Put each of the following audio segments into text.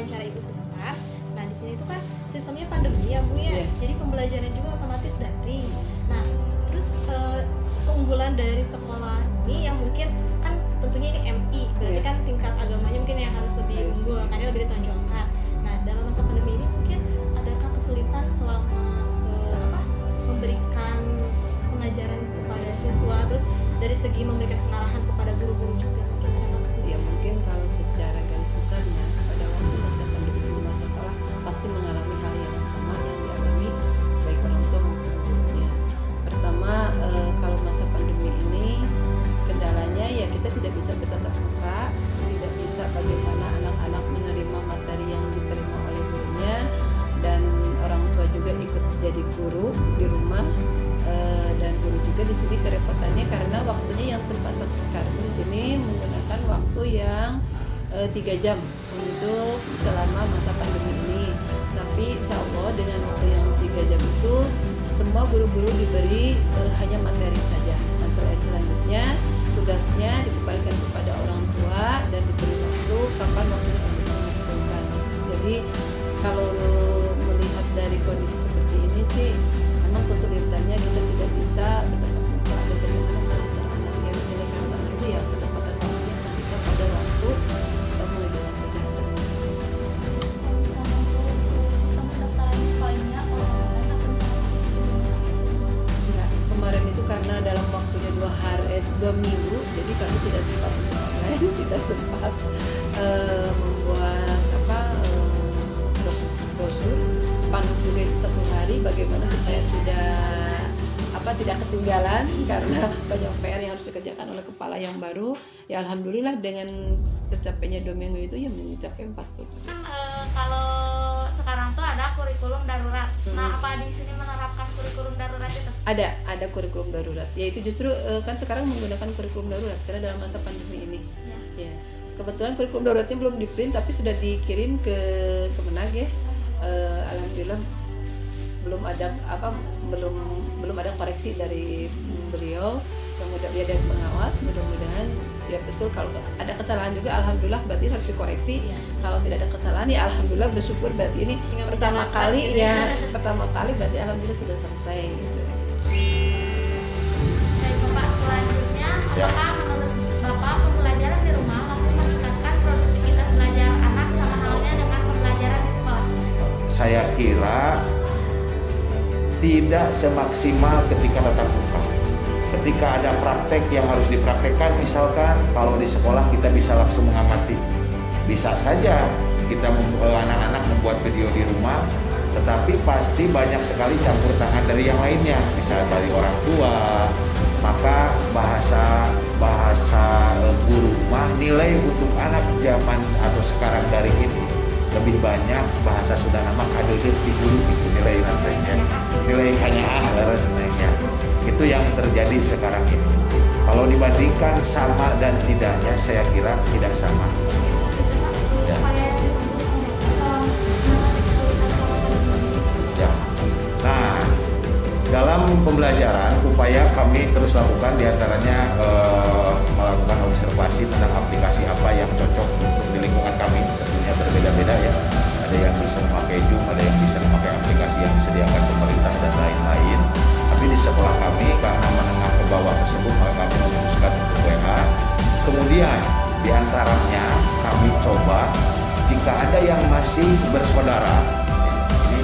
wawancara ibu sebentar. Nah di sini itu kan sistemnya pandemi ya Bu ya, jadi pembelajaran juga otomatis daring. Nah terus keunggulan dari sekolah ini yang mungkin kan tentunya ini MI, berarti kan tingkat agamanya mungkin yang harus lebih unggul, karena lebih ditonjolkan. Nah dalam masa pandemi ini mungkin adakah kesulitan selama memberikan pengajaran kepada siswa, terus dari segi memberikan pengarahan kepada guru-guru juga mungkin ada kesulitan? Ya mungkin kalau secara garis besarnya pada waktu masa pandemi semua sekolah pasti mengalami hal yang sama yang dialami baik orang tua maupun gurunya. Pertama, kalau masa pandemi ini kendalanya ya kita tidak bisa bertatap muka, tidak bisa bagaimana anak-anak menerima materi yang diterima oleh gurunya, dan orang tua juga ikut jadi guru di rumah. Dan guru juga di sini kerepotannya karena waktunya yang terbatas. Karena di sini menggunakan waktu yang 3 jam untuk selama masa pandemi ini. Tapi insya Allah dengan waktu yang 3 jam itu semua guru-guru diberi hanya materi saja. Nah selanjutnya tugasnya dikembalikan kepada orang tua dan diberi waktu kapan waktunya untuk mengumpulkan. Jadi kalau melihat dari kondisi seperti ini sih memang kesulitannya kita tidak bisa bertatap muka, dan bagaimana anak-anak yang nilai karakter aja ya ketepatan waktunya ketika pada waktu mengerjakan tugas tadi. Misalnya untuk sistem pendaftaran di sekolahnya online atau misalnya sistem Enggak, kemarin itu karena dalam waktunya 2 minggu, jadi kami tidak sempat untuk online, tidak sempat membuat brosur, spanduk juga itu 1 hari bagaimana supaya tidak ketinggalan karena banyak PR yang harus dikerjakan oleh kepala yang baru. Ya alhamdulillah dengan tercapainya 2 minggu itu ya mencapai 40. Kan kalau sekarang tuh ada kurikulum darurat. Nah, apa di sini menerapkan kurikulum darurat itu? Ada kurikulum darurat. Yaitu justru kan sekarang menggunakan kurikulum darurat karena dalam masa pandemi ini. Ya. Kebetulan kurikulum daruratnya belum di-print tapi sudah dikirim ke Kemenag ya. Alhamdulillah belum ada koreksi dari beliau, kemudian dia dari pengawas, mudah-mudahan ya betul. Kalau ada kesalahan juga alhamdulillah berarti harus dikoreksi. Kalau tidak ada kesalahan ya alhamdulillah bersyukur, berarti ini pertama kali berarti alhamdulillah sudah selesai gitu. Baik Bapak, selanjutnya apakah menurut Bapak pembelajaran di rumah mampu meningkatkan produktivitas belajar anak sama halnya dengan pembelajaran di sekolah? Saya kira tidak semaksimal ketika tatap muka. Ketika ada praktek yang harus dipraktekkan, misalkan kalau di sekolah kita bisa langsung mengamati. Bisa saja kita anak-anak membuat video di rumah, tetapi pasti banyak sekali campur tangan dari yang lainnya, misalnya dari orang tua. Maka bahasa guru rumah, nilai untuk anak zaman atau sekarang dari ini lebih banyak bahasa sudah nama kader di guru itu nilai rantainya, nilai hanya rasanya itu yang terjadi sekarang ini. Kalau dibandingkan sama dan tidaknya, saya kira tidak sama. Ya. Ya. Nah, dalam pembelajaran upaya kami terus lakukan diantaranya melakukan observasi tentang aplikasi apa yang cocok untuk di lingkungan kami. Tentunya berbeda-beda ya. Ada yang bisa memakai Zoom, ada yang bisa memakai aplikasi yang disediakan pemerintah dan lain-lain. Tapi di sekolah kami karena menengah ke bawah tersebut maka kami memutuskan untuk WA. Kemudian diantaranya kami coba jika ada yang masih bersaudara, ini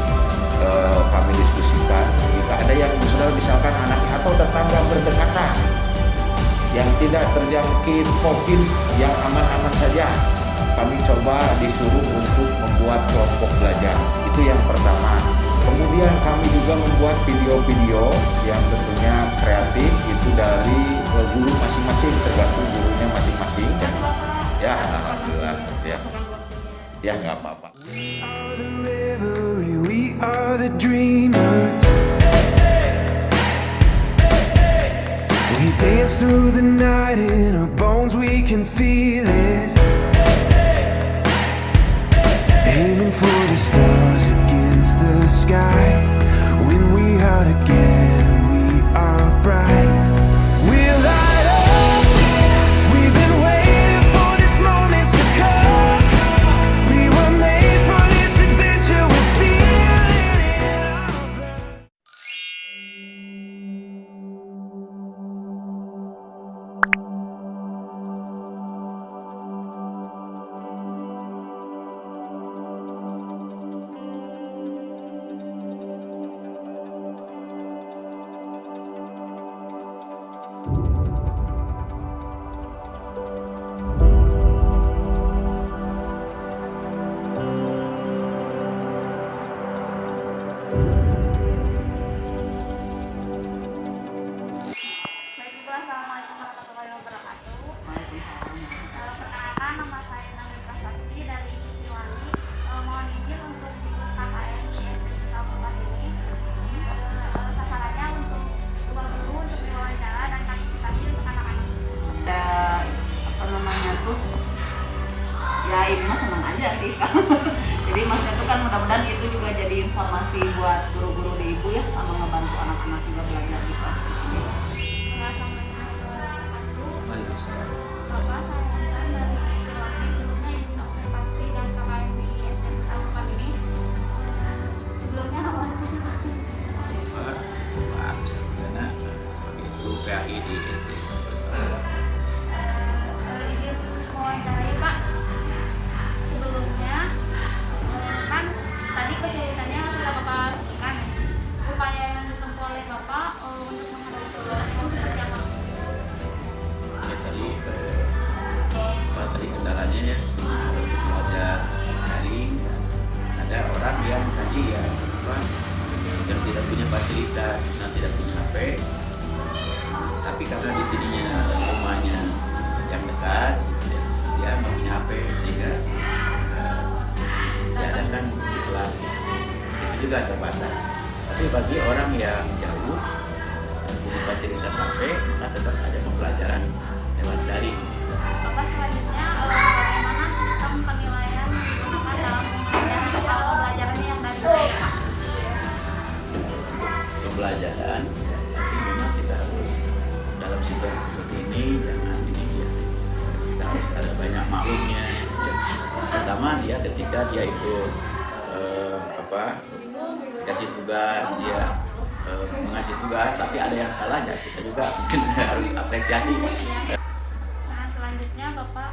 kami diskusikan. Jika ada yang bersaudara misalkan anaknya atau tetangga berdekatan yang tidak terjangkit COVID, yang aman-aman saja, kami coba disuruh untuk membuat kelompok belajar. Itu yang pertama. Kemudian kami juga membuat video-video yang tentunya kreatif, itu dari guru masing-masing, tergantung gurunya masing-masing. Ya, alhamdulillah. Ya nggak apa-apa. We are the dreamers. We dance through the night in our bones, we can feel it. Aiming for the stars against the sky. When we are together, we are bright. We'll light up. We've been waiting for this moment to come. We were made kan. Jadi maksudnya itu kan mudah-mudahan itu juga jadi informasi buat guru-guru di ibu ya, sama membantu anak-anak juga belajar di kelas. Assalamualaikum warahmatullahi wabarakatuh. Waalaikumsalam. Bapak, saya Intan dari Sirwati. Sebelumnya izin observasi dan KKN di SMK Tarukan ini. Sebelumnya nama itu siapa? Pak Sarjana sebagai guru PAI di SD. Izin mewawancarai Pak. Sebelumnya kan tadi kesulitannya sudah Bapak sebutkan. Upaya yang ditempuh oleh Bapak untuk menghadapi kesulitan seperti apa? Ya tadi kendalanya ya ada daring, ada orang yang tadi ya apa yang tidak punya fasilitas, yang tidak punya HP, tapi karena di sininya rumahnya yang dekat, dia nggak punya HP sehingga diadakan di kelas itu juga terbatas. Tapi bagi orang yang jauh dan punya fasilitas HP, maka tetap ada pembelajaran lewat daring. Bapak, selanjutnya bagaimana sistem penilaian yang digunakan dalam pembelajaran kalau pembelajarannya yang dari daerah? Pembelajaran pasti memang kita harus dalam situasi seperti ini jangan ini ya kita harus ada banyak maklumnya ya. Pertama dia ketika dia itu kasih tugas dia mengasih tugas tapi ada yang salah ya kita juga mungkin harus apresiasi. Nah, selanjutnya Bapak,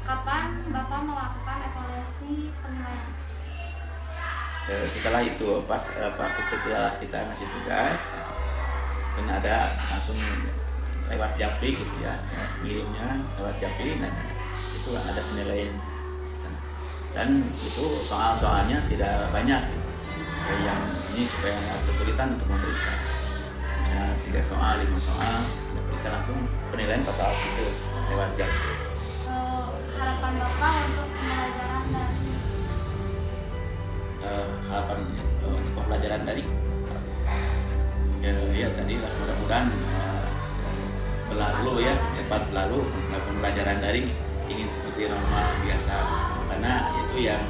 kapan Bapak melakukan evaluasi penilaian? Setelah itu setelah kita ngasih tugas kan ada langsung lewat Japri gitu ya ngirimnya lewat Japri dan itu ada penilaian dan itu soal-soalnya tidak banyak yang ini supaya nggak kesulitan untuk memeriksa misalnya 3 soal 5 soal periksa langsung penilaian total itu lewat Japri. Harapan Bapak untuk pembelajaran dari Harapan untuk pembelajaran dari ya tadi lah mudah-mudahan berlalu ya cepat berlalu pembelajaran daring ingin seperti normal biasa karena itu yang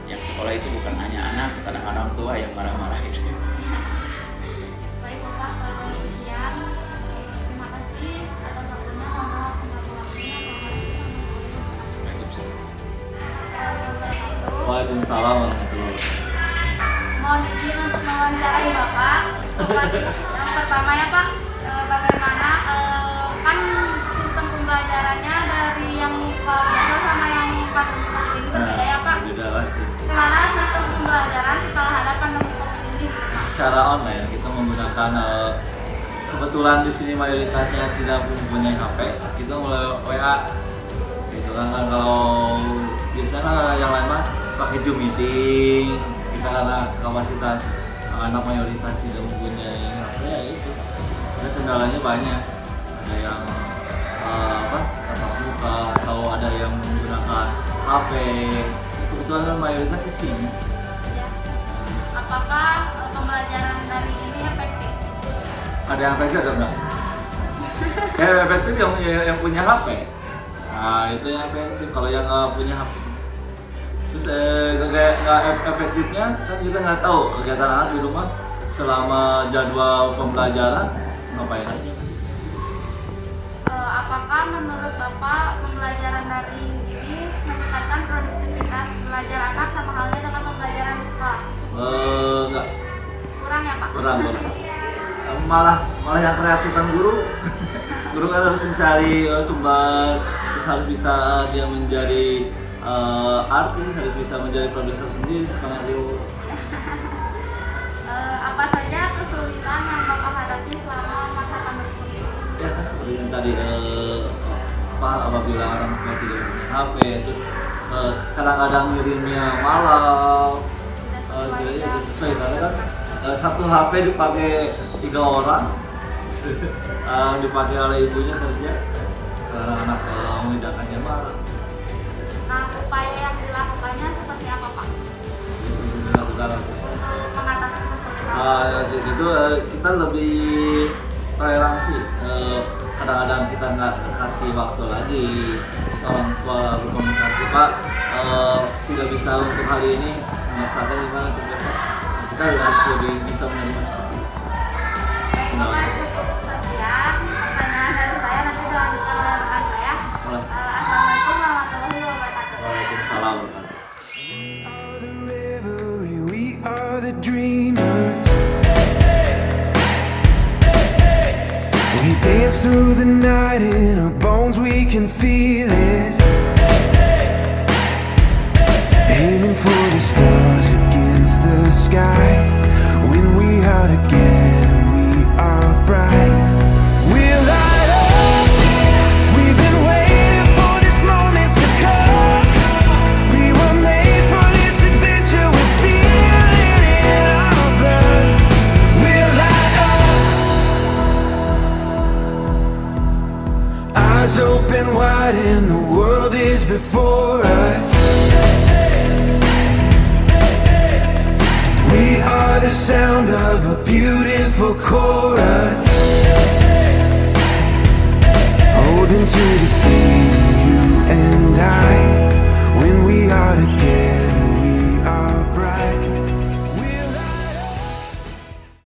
sekolah itu bukan hanya anak kadang orang tua yang marah-marah itu. Baik Bapak, sekian. Terima kasih atas waktunya. Waalaikumsalam warahmatullahi wabarakatuh. Mohon izin untuk mewawancarai Bapak. Yang pertama ya Pak, bagaimana kan sistem pembelajarannya dari yang biasa sama yang pandemi COVID ini berbeda ya Pak? Beda lagi. Gimana sistem pembelajaran setelah ada pandemi COVID ini? Cara online kita menggunakan kebetulan di sini mayoritasnya tidak mempunyai HP, kita mulai WA. Gitu kan kalau biasanya yang lain mah pakai Zoom meeting. Kita karena kapasitas anak mayoritas tidak mempunyai HP ya itu. Ada kendalanya banyak. Ada yang tatap muka atau ada yang menggunakan HP. Kebetulan kan mayoritas di sini. Ya. Apakah pembelajaran dari ini efektif? Ada yang efektif atau enggak? Efektif yang punya HP. Nah itu yang efektif. Kalau yang nggak punya HP, terus nggak efektifnya kan kita nggak tahu kegiatan anak di rumah selama jadwal pembelajaran ngapain aja. Apakah menurut Bapak pembelajaran daring ini meningkatkan produktivitas belajar anak sama halnya dengan pembelajaran di sekolah? Enggak. Kurang ya Pak? Kurang. Malah yang kreatif kan guru. Guru kan harus mencari sumber, terus harus bisa dia menjadi artis, harus bisa menjadi produser sendiri karena dia. Apa saja kesulitan yang Bapak hadapi selama masa pandemi ini? Ya kan seperti yang tadi apabila orang tua tidak punya HP, terus kadang-kadang ngirimnya malam, jadi sesuai karena kan satu HP dipakai 3 orang, dipakai oleh ibunya kerja, karena anak mengidakannya malam. Nah, upaya yang dilakukannya seperti apa Pak? Dilakukan Untuk mengatasi kesulitan? Itu kita lebih toleransi. Kadang-kadang kita nggak kasih waktu lagi orang tua berkomunikasi Pak, bisa untuk hari ini menyelesaikan gimana untuk besok kita harus lebih bisa menerima seperti itu. Baik, Pak, cukup sekian pertanyaan dari saya, nanti dilanjutkan oleh rekan saya. Boleh. Assalamualaikum warahmatullahi wabarakatuh. Waalaikumsalam warahmatullahi Are the reverie, we are the dreamers. We dance through the night in our bones, we can feel it. Aiming for the stars against the sky. When we are together, we are bright. We'll light up. We've been waiting for this moment to come. We were made for this adventure. We feel it in our blood. We'll light up. Eyes open wide and the world is before us. We are the sound of a beautiful chorus.